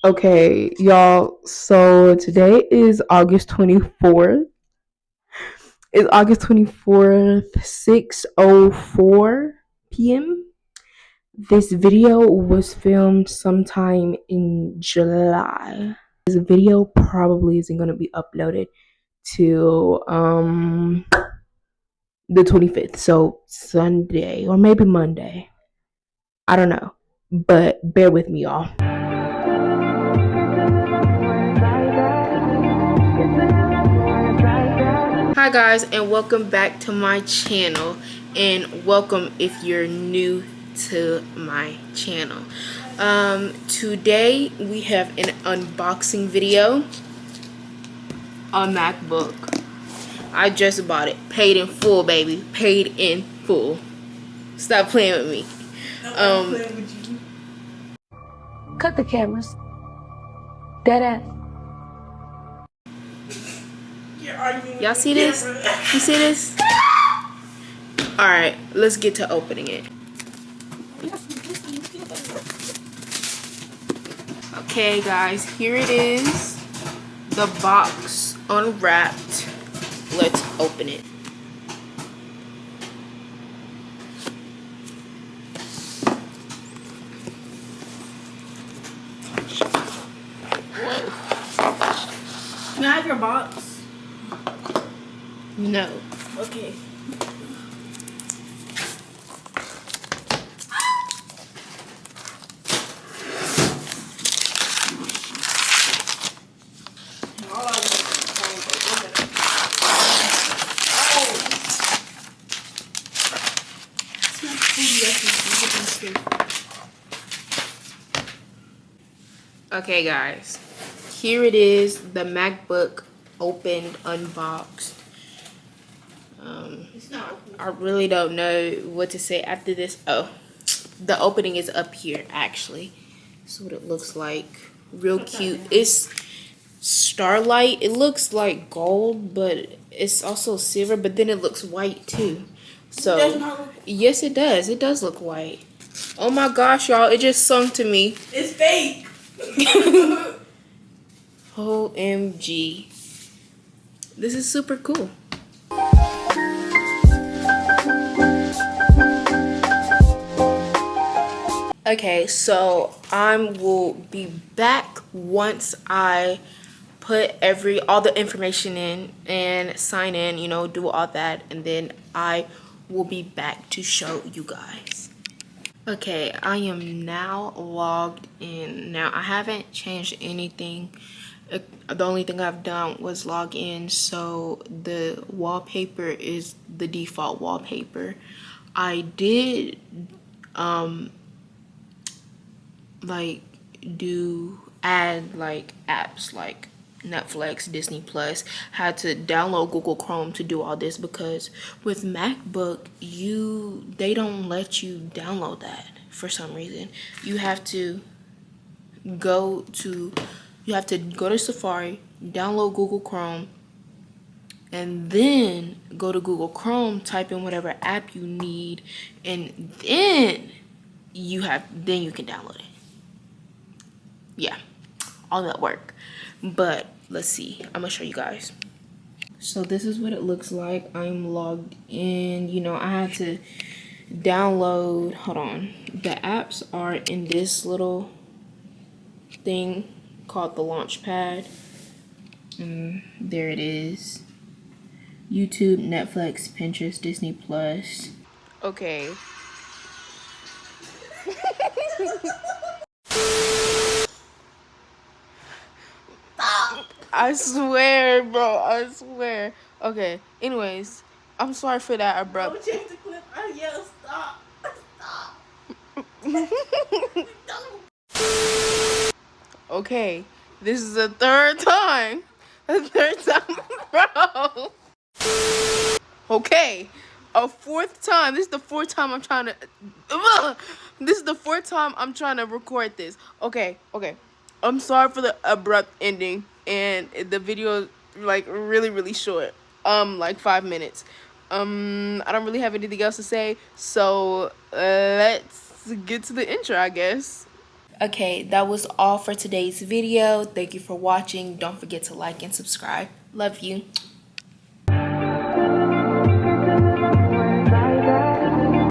Okay, y'all. So today is August 24th. It's August 24th, 6:04 p.m. This video was filmed sometime in July. This video probably isn't going to be uploaded till the 25th. So Sunday or maybe Monday. I don't know. But bear with me, y'all. Hi guys, and welcome back to my channel, and welcome if you're new to my channel. Today we have an unboxing video on MacBook. I just bought it, paid in full, baby, paid in full. Stop playing with me. Cut the cameras. Dead ass. Y'all see this? You see this? Alright, let's get to opening it. Okay guys, here it is. The box unwrapped. Let's open it. Can I have your box? No. Okay. Okay guys, here it is, the MacBook opened, unboxed. I really don't know what to say after this. Oh, the opening is up here actually. This is what it looks like. Real cute. It's starlight. It looks like gold, but it's also silver, but then it looks white too. So yes, it does. It does look white. Oh my gosh, y'all, it just sung to me. It's fake. OMG. This is super cool. Okay, so I will be back once I put all the information in and sign in, you know, do all that, and then I will be back to show you guys. Okay, I am now logged in. Now, I haven't changed anything. The only thing I've done was log in, so the wallpaper is the default wallpaper. I did like add like apps like Netflix, Disney Plus. Had to download Google Chrome to do all this because with MacBook they don't let you download that for some reason. You have to go to Safari, download Google Chrome, and then go to Google Chrome, type in whatever app you need, and then you can download it. Yeah, all that work. But let's see, I'm gonna show you guys. So this is what it looks like. I'm logged in. You know, I had to download, hold on, the apps are in this little thing called the Launchpad. And there it is. YouTube, Netflix, Pinterest, Disney Plus. Okay. I swear, bro. I swear. Okay. Anyways, I'm sorry for that abrupt. Don't change the clip. I yell stop. Stop. Okay. This is the third time. The third time, bro. Okay. A fourth time. This is the fourth time I'm trying to. This is the fourth time I'm trying to record this. Okay. Okay. I'm sorry for the abrupt ending, and the video like really short. Like 5 minutes. I don't really have anything else to say, so let's get to the intro, I guess. Okay, that was all for today's video. Thank you for watching. Don't forget to like and subscribe. Love you.